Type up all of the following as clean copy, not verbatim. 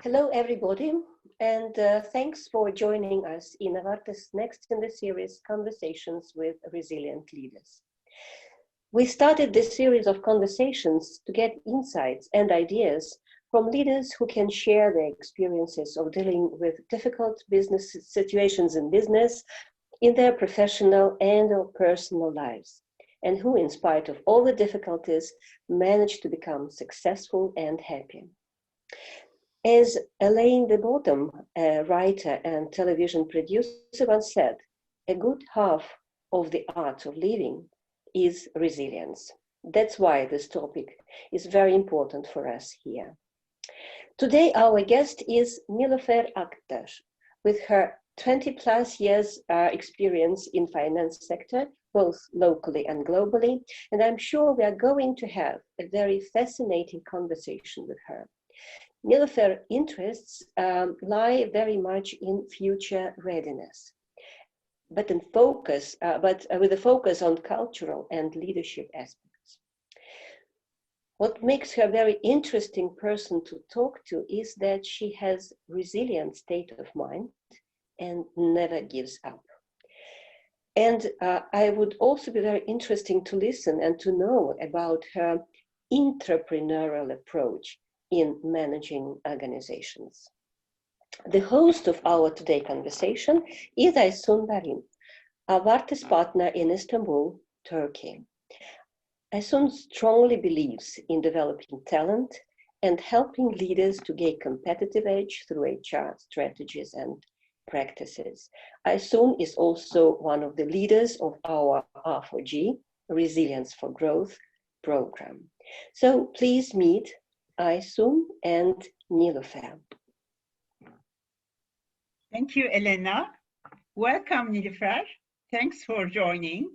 Hello, everybody, and thanks for joining us in Avarta's next in the series, Conversations with Resilient Leaders. We started this series of conversations to get insights and ideas from leaders who can share their experiences of dealing with difficult business situations in business, in their professional and or personal lives, and who, in spite of all the difficulties, manage to become successful and happy. As Elaine de Botton, a writer and television producer, once said, a good half of the art of living is resilience. That's why this topic is very important for us here. Today, our guest is Nilüfer Aktaş. With her 20+ years experience in finance sector, both locally and globally, and I'm sure we are going to have a very fascinating conversation with her. Nilüfer's interests lie very much in future readiness, but with a focus on cultural and leadership aspects. What makes her a very interesting person to talk to is that she has resilient state of mind and never gives up. And I would also be very interesting to listen and to know about her entrepreneurial approach in managing organizations. The host of our today conversation is Aysun Barin, Avarta's partner in Istanbul, Turkey. Aysun strongly believes in developing talent and helping leaders to gain competitive edge through HR strategies and practices. Aysun is also one of the leaders of our R4G, Resilience for Growth program. So please meet Aysun and Nilüfer. Thank you, Elena. Welcome, Nilüfer. Thanks for joining.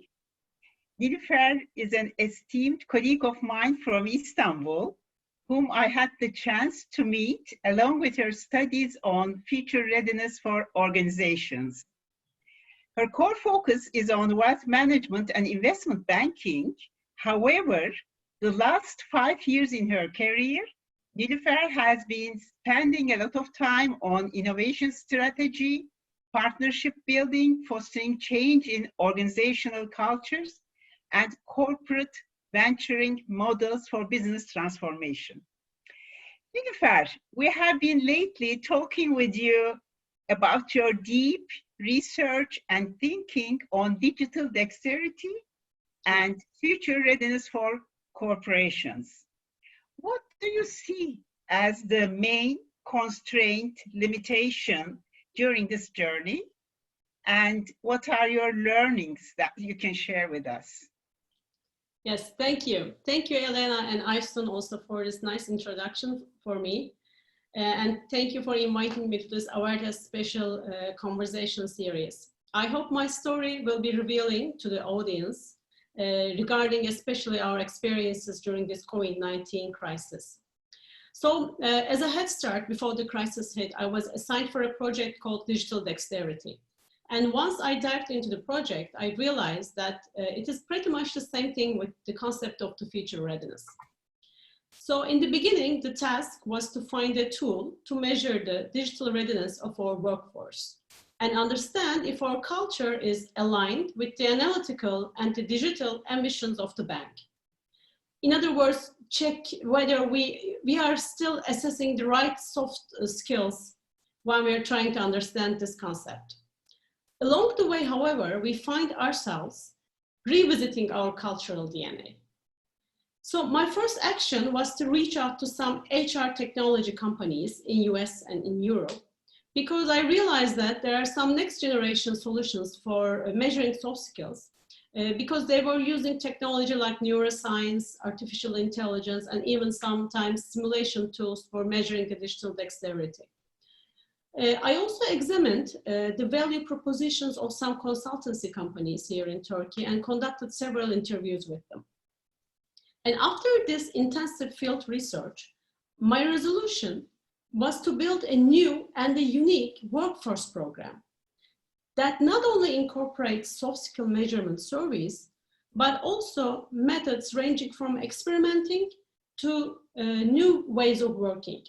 Nilüfer is an esteemed colleague of mine from Istanbul, whom I had the chance to meet along with her studies on future readiness for organizations. Her core focus is on wealth management and investment banking. However, the last 5 years in her career, Nilüfer has been spending a lot of time on innovation strategy, partnership building, fostering change in organizational cultures, and corporate venturing models for business transformation. Nilüfer, we have been lately talking with you about your deep research and thinking on digital dexterity and future readiness for corporations. What do you see as the main constraint, limitation during this journey? And what are your learnings that you can share with us? Yes, thank you. Thank you, Elena and Aysun, also for this nice introduction for me. And thank you for inviting me to this Avarta special conversation series. I hope my story will be revealing to the audience regarding especially our experiences during this COVID-19 crisis. So as a head start before the crisis hit, I was assigned for a project called Digital Dexterity. And once I dived into the project, I realized that it is pretty much the same thing with the concept of the future readiness. So in the beginning, the task was to find a tool to measure the digital readiness of our workforce and understand if our culture is aligned with the analytical and the digital ambitions of the bank. In other words, check whether we are still assessing the right soft skills when we're trying to understand this concept. Along the way, however, we find ourselves revisiting our cultural DNA. So my first action was to reach out to some HR technology companies in US and in Europe, because I realized that there are some next generation solutions for measuring soft skills, because they were using technology like neuroscience, artificial intelligence, and even sometimes simulation tools for measuring the digital dexterity. I also examined the value propositions of some consultancy companies here in Turkey and conducted several interviews with them. And after this intensive field research, my resolution was to build a new and a unique workforce program that not only incorporates soft skill measurement surveys, but also methods ranging from experimenting to new ways of working,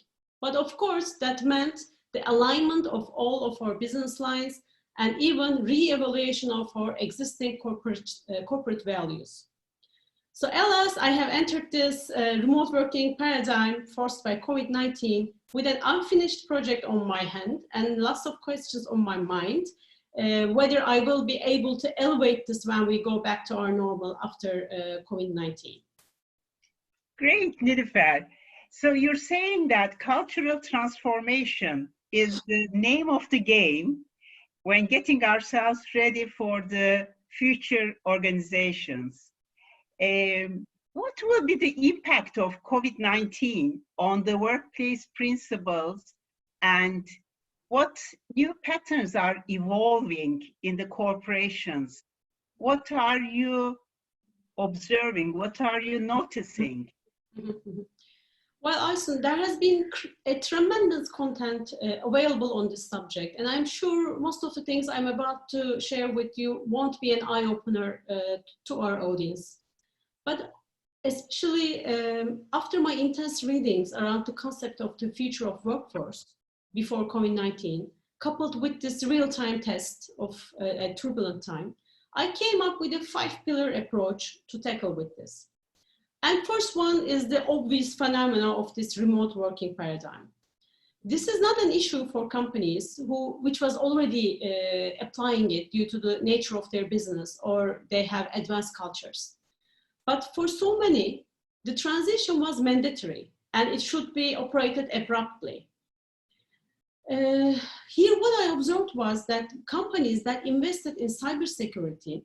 But of course, that meant the alignment of all of our business lines and even re-evaluation of our existing corporate values. So alas, I have entered this remote working paradigm forced by COVID-19 with an unfinished project on my hand and lots of questions on my mind, whether I will be able to elevate this when we go back to our normal after COVID-19. Great, Nilüfer. So you're saying that cultural transformation is the name of the game when getting ourselves ready for the future organizations. What will be the impact of COVID-19 on the workplace principles, and what new patterns are evolving in the corporations? What are you observing? What are you noticing? Well, Aysun, there has been a tremendous content available on this subject, and I'm sure most of the things I'm about to share with you won't be an eye-opener to our audience. But especially after my intense readings around the concept of the future of workforce before COVID-19, coupled with this real-time test of a turbulent time, I came up with a 5-pillar approach to tackle with this. And first one is the obvious phenomena of this remote working paradigm. This is not an issue for companies which was already applying it due to the nature of their business or they have advanced cultures. But for so many, the transition was mandatory and it should be operated abruptly. Here, what I observed was that companies that invested in cybersecurity,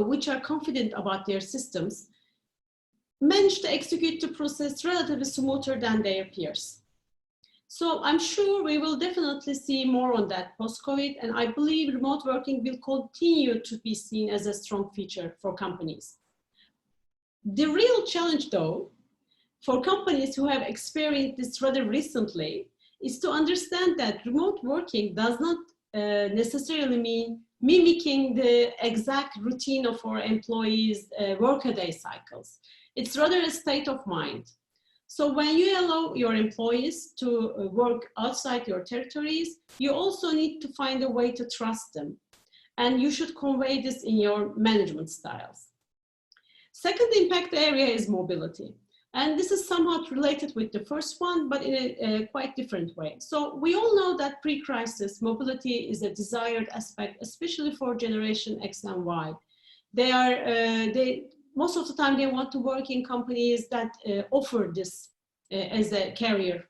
which are confident about their systems, managed to execute the process relatively smoother than their peers. So I'm sure we will definitely see more on that post-COVID, and I believe remote working will continue to be seen as a strong feature for companies. The real challenge, though, for companies who have experienced this rather recently is to understand that remote working does not necessarily mean mimicking the exact routine of our employees' workaday cycles. It's rather a state of mind. So when you allow your employees to work outside your territories, you also need to find a way to trust them. And you should convey this in your management styles. Second impact area is mobility. And this is somewhat related with the first one, but in a quite different way. So we all know that pre-crisis, mobility is a desired aspect, especially for Generation X and Y. Most of the time they want to work in companies that offer this as a career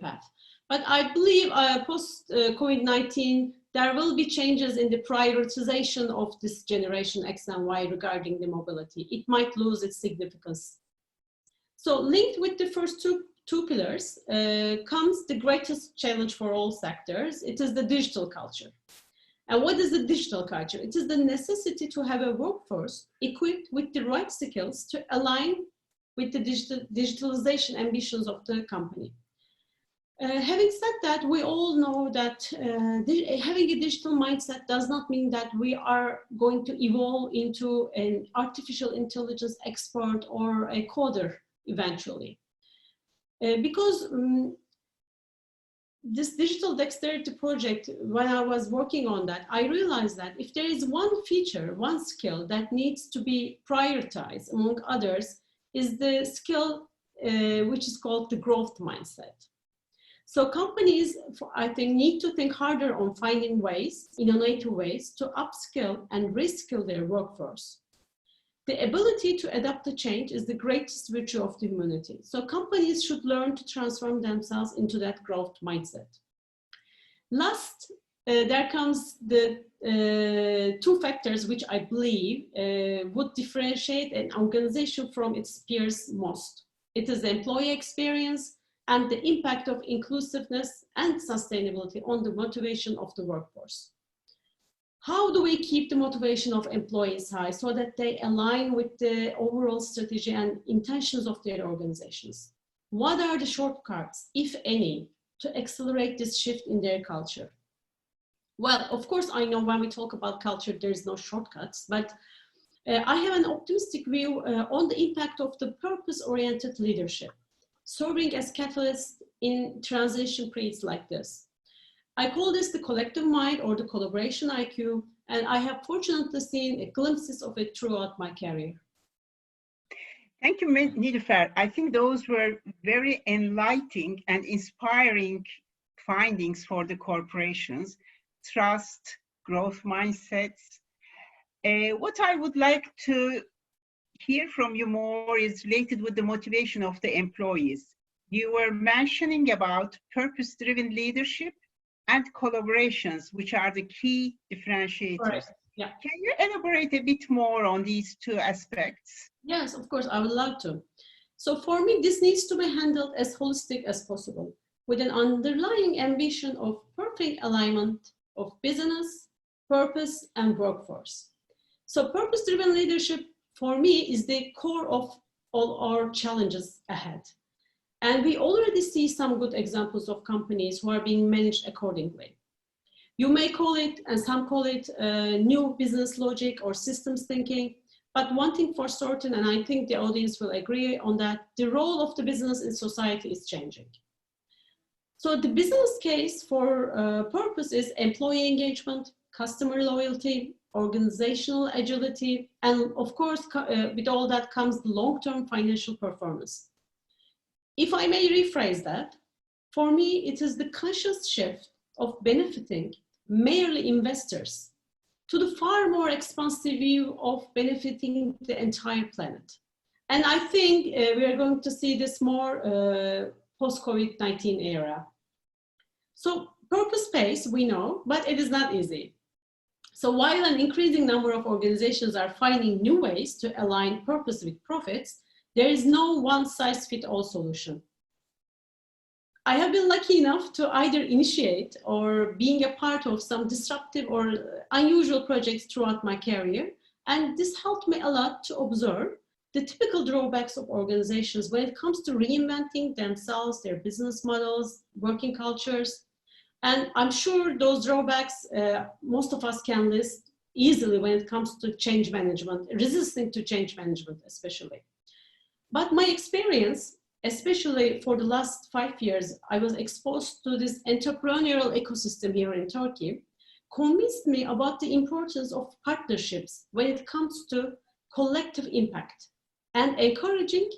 path. But I believe post-COVID-19, there will be changes in the prioritization of this Generation X and Y regarding the mobility. It might lose its significance. So linked with the first two pillars comes the greatest challenge for all sectors. It is the digital culture. And what is the digital culture? It is the necessity to have a workforce equipped with the right skills to align with the digitalization ambitions of the company. Having said that, we all know that having a digital mindset does not mean that we are going to evolve into an artificial intelligence expert or a coder eventually. Because this digital dexterity project, when I was working on that, I realized that if there is one feature, one skill that needs to be prioritized among others, is the skill which is called the growth mindset. So companies, I think, need to think harder on finding ways, innovative ways, to upskill and reskill their workforce. The ability to adapt to change is the greatest virtue of the humanity. So companies should learn to transform themselves into that growth mindset. Last, there comes the two factors which I believe would differentiate an organization from its peers most. It is the employee experience and the impact of inclusiveness and sustainability on the motivation of the workforce. How do we keep the motivation of employees high so that they align with the overall strategy and intentions of their organizations? What are the shortcuts, if any, to accelerate this shift in their culture? Well, of course, I know when we talk about culture, there's no shortcuts, but I have an optimistic view on the impact of the purpose-oriented leadership. serving as catalysts in transition periods like this. I call this the collective mind or the collaboration IQ, and I have fortunately seen glimpses of it throughout my career. Thank you, Nilüfer. I think those were very enlightening and inspiring findings for the corporations, trust, growth mindsets. What I would like to hear from you more is related with the motivation of the employees. You were mentioning about purpose-driven leadership and collaborations, which are the key differentiators. Right. Yeah. Can you elaborate a bit more on these two aspects? Yes, of course, I would love to. So for me, this needs to be handled as holistic as possible, with an underlying ambition of perfect alignment of business, purpose, and workforce. So purpose-driven leadership, for me, is the core of all our challenges ahead. And we already see some good examples of companies who are being managed accordingly. You may call it, and some call it, new business logic or systems thinking, but one thing for certain, and I think the audience will agree on that, the role of the business in society is changing. So the business case for purpose is employee engagement, customer loyalty, organizational agility, and of course, with all that comes the long-term financial performance. If I may rephrase that, for me, it is the conscious shift of benefiting merely investors to the far more expansive view of benefiting the entire planet. And I think we are going to see this more post-COVID-19 era. So purpose pays, we know, but it is not easy. So while an increasing number of organizations are finding new ways to align purpose with profits, there is no one-size-fits-all solution. I have been lucky enough to either initiate or being a part of some disruptive or unusual projects throughout my career, and this helped me a lot to observe the typical drawbacks of organizations when it comes to reinventing themselves, their business models, working cultures. And I'm sure those drawbacks, most of us can list easily when it comes to change management, resisting to change management especially. But my experience, especially for the last 5 years, I was exposed to this entrepreneurial ecosystem here in Turkey, convinced me about the importance of partnerships when it comes to collective impact and encouraging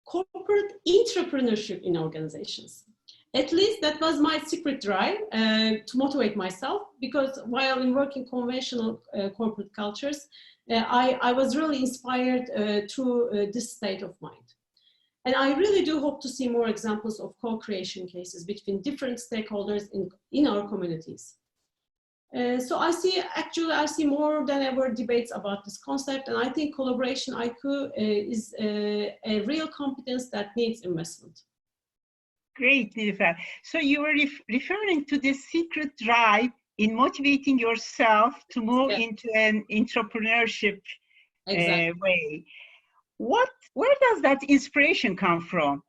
corporate entrepreneurship in organizations. At least that was my secret drive to motivate myself, because while in working conventional corporate cultures, I was really inspired through this state of mind. And I really do hope to see more examples of co-creation cases between different stakeholders in our communities. So I see more than ever debates about this concept, and I think collaboration IQ is a real competence that needs investment. Great, Nilüfer. So you were referring to this secret drive in motivating yourself to move into an entrepreneurship way. Where does that inspiration come from?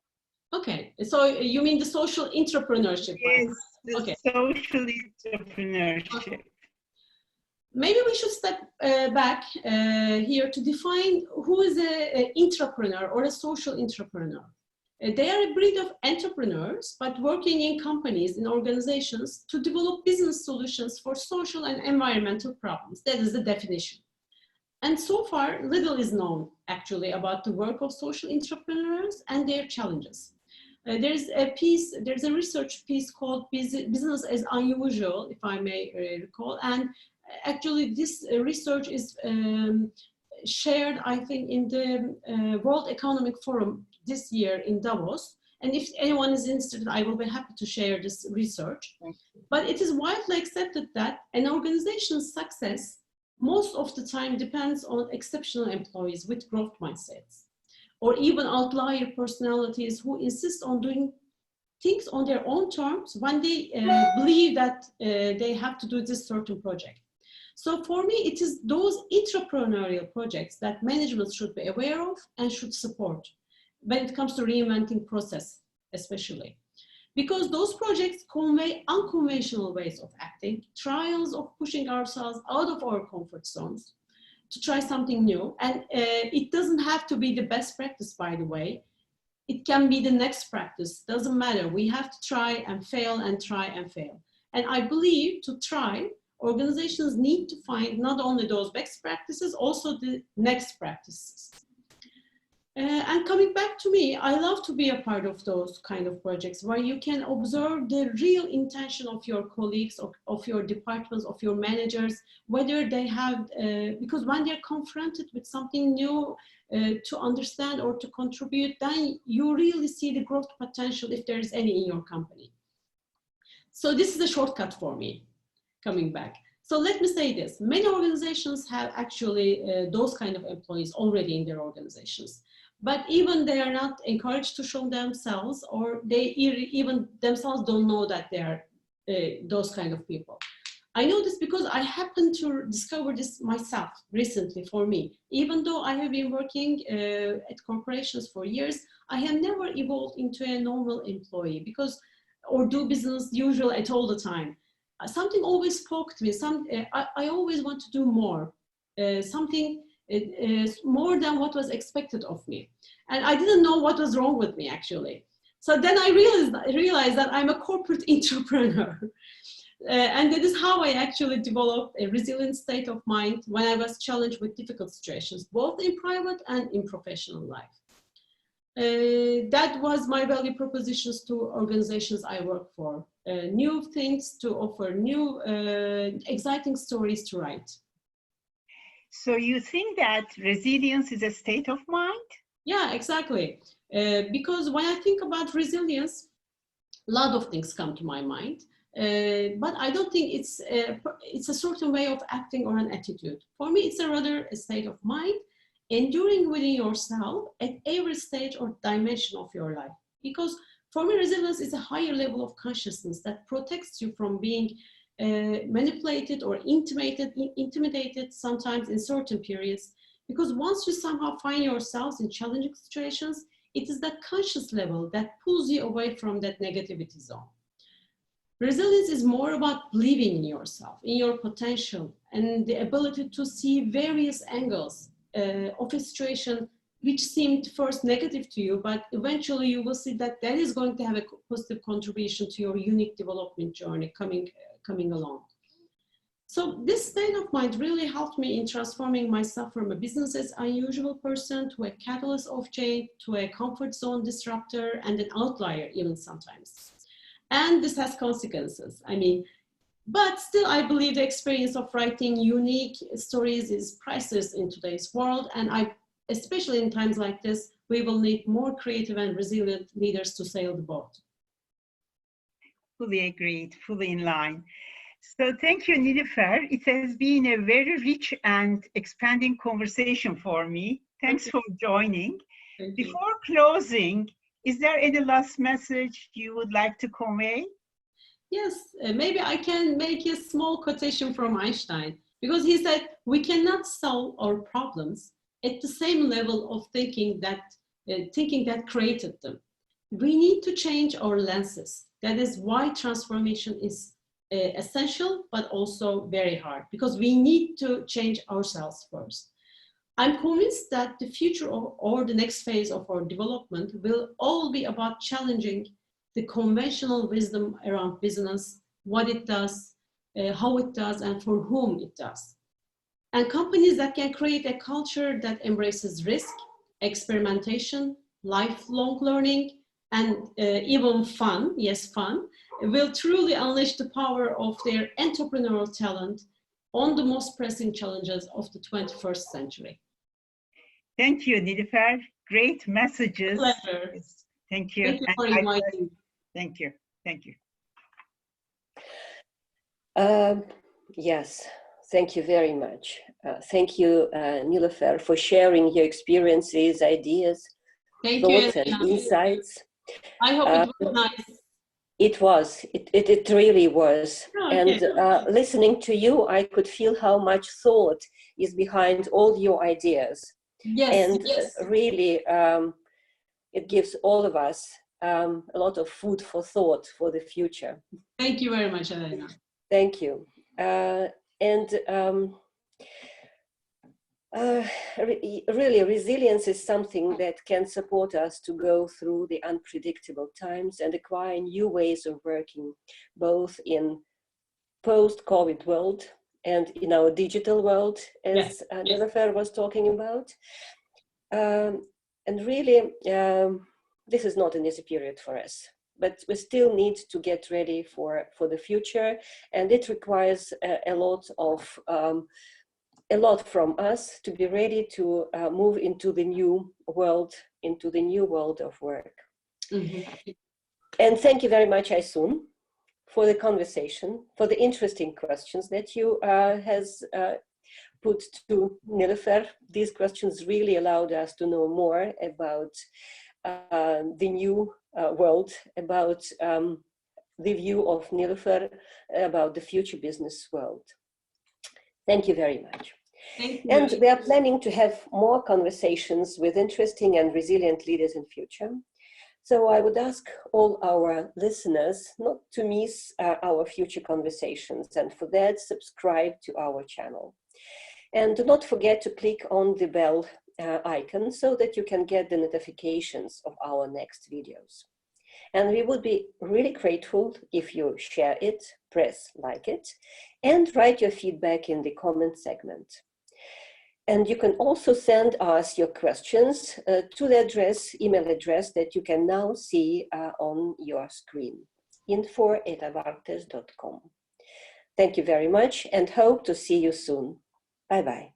Okay, so you mean the social entrepreneurship? Yes, the social entrepreneurship. Okay. Maybe we should step back here to define who is an entrepreneur or a social entrepreneur. They are a breed of entrepreneurs, but working in companies, in organizations to develop business solutions for social and environmental problems. That is the definition. And so far, little is known actually about the work of social entrepreneurs and their challenges. There's a research piece called Business as Unusual, if I may recall. And actually this research is shared, I think, in the World Economic Forum this year in Davos. And if anyone is interested, I will be happy to share this research. But it is widely accepted that an organization's success most of the time depends on exceptional employees with growth mindsets, or even outlier personalities who insist on doing things on their own terms when they believe that they have to do this certain project. So for me, it is those entrepreneurial projects that management should be aware of and should support when it comes to reinventing process, especially. Because those projects convey unconventional ways of acting, trials of pushing ourselves out of our comfort zones to try something new. And it doesn't have to be the best practice, by the way. it can be the next practice. Doesn't matter. We have to try and fail and try and fail. And I believe to try, organizations need to find not only those best practices, also the next practices. And coming back to me, I love to be a part of those kind of projects where you can observe the real intention of your colleagues, of your departments, of your managers, whether they have, because when they're confronted with something new to understand or to contribute, then you really see the growth potential if there is any in your company. So this is a shortcut for me, coming back. So let me say this, many organizations have actually those kind of employees already in their organizations. But even they are not encouraged to show themselves, or they even themselves don't know that they are those kind of people. I know this because I happened to discover this myself recently for me. Even though I have been working at corporations for years, I have never evolved into a normal employee because, or do business usual at all the time. Something always spoke to me. I always want to do more, something more than what was expected of me. And I didn't know what was wrong with me, actually. So then I realized that I'm a corporate entrepreneur. And that is how I actually developed a resilient state of mind when I was challenged with difficult situations, both in private and in professional life. That was my value propositions to organizations I work for. New things to offer, new exciting stories to write. So you think that resilience is a state of mind? Yeah, exactly. Because when I think about resilience, a lot of things come to my mind. But I don't think it's a certain way of acting or an attitude. For me, it's rather a state of mind, enduring within yourself at every stage or dimension of your life. Because for me, resilience is a higher level of consciousness that protects you from being manipulated or intimidated sometimes in certain periods. Because once you somehow find yourselves in challenging situations, it is that conscious level that pulls you away from that negativity zone. Resilience is more about believing in yourself, in your potential, and the ability to see various angles of a situation which seemed first negative to you, but eventually you will see that that is going to have a positive contribution to your unique development journey coming along. So this state of mind really helped me in transforming myself from a business as unusual person to a catalyst of change, to a comfort zone disruptor, and an outlier even sometimes. And this has consequences. I mean, but still I believe the experience of writing unique stories is priceless in today's world. And especially in times like this, we will need more creative and resilient leaders to sail the boat. Fully agreed, fully in line. So thank you, Nilüfer. It has been a very rich and expanding conversation for me. Thanks for joining. Before closing, is there any last message you would like to convey? Yes, maybe I can make a small quotation from Einstein, because he said, we cannot solve our problems at the same level of thinking that created them. We need to change our lenses. That is why transformation is essential, but also very hard, because we need to change ourselves first. I'm convinced that the future or the next phase of our development will all be about challenging the conventional wisdom around business, what it does, how it does, and for whom it does. And companies that can create a culture that embraces risk, experimentation, lifelong learning, and even fun, yes, fun, will truly unleash the power of their entrepreneurial talent on the most pressing challenges of the 21st century. Thank you, Nilüfer. Great messages. Pleasure. Thank you. Thank you for inviting me. Thank you. Thank you. Yes, thank you very much. Thank you, Nilufer, for sharing your experiences, ideas, thoughts, and insights. I hope it was nice. It was. It really was. Okay. And listening to you, I could feel how much thought is behind all your ideas. Yes. And yes. really, it gives all of us a lot of food for thought for the future. Thank you very much, Elena. Thank you. Really, resilience is something that can support us to go through the unpredictable times and acquire new ways of working, both in post-COVID world and in our digital world, as Nilüfer was talking about. And really, this is not an easy period for us, but we still need to get ready for the future, and it requires a lot from us to be ready to move into the new world of work. Mm-hmm. And thank you very much, Aysun, for the conversation, for the interesting questions that you has put to Nilüfer. These questions really allowed us to know more about the new world, about the view of Nilüfer, about the future business world. Thank you very much. Thank you. And we are planning to have more conversations with interesting and resilient leaders in future. So I would ask all our listeners not to miss our future conversations, and for that, subscribe to our channel. And do not forget to click on the bell icon so that you can get the notifications of our next videos. And we would be really grateful if you share it, press like it, and write your feedback in the comment segment. And you can also send us your questions to the email address that you can now see on your screen, info@avartes.com. Thank you very much and hope to see you soon. Bye-bye.